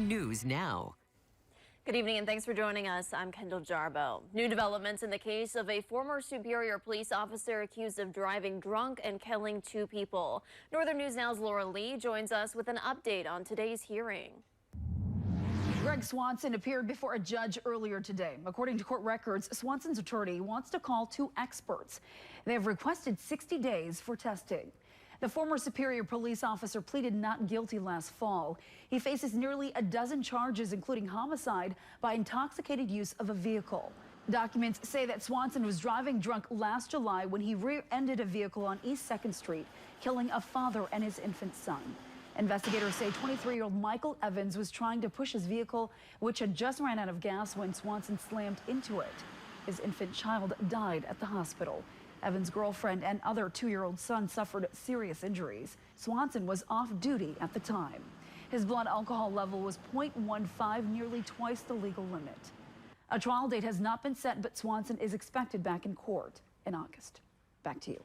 News Now. Good evening and thanks for joining us. I'm Kendall Jarbo. New developments in the case of a former Superior police officer accused of driving drunk and killing 2 people. Northern News Now's Laura Lee joins us with an update on today's hearing. Greg Swanson appeared before a judge earlier today. According to court records, Swanson's attorney wants to call 2 experts. They have requested 60 days for testing. The former Superior police officer pleaded not guilty last fall. He faces nearly a dozen charges, including homicide by intoxicated use of a vehicle. Documents say that Swanson was driving drunk last July when he rear-ended a vehicle on East 2nd Street, killing a father and his infant son. Investigators say 23-year-old Michael Evans was trying to push his vehicle, which had just ran out of gas when Swanson slammed into it. His infant child died at the hospital. Evans' girlfriend and other 2-year-old son suffered serious injuries. Swanson was off duty at the time. His blood alcohol level was 0.15, nearly twice the legal limit. A trial date has not been set, but Swanson is expected back in court in August. Back to you.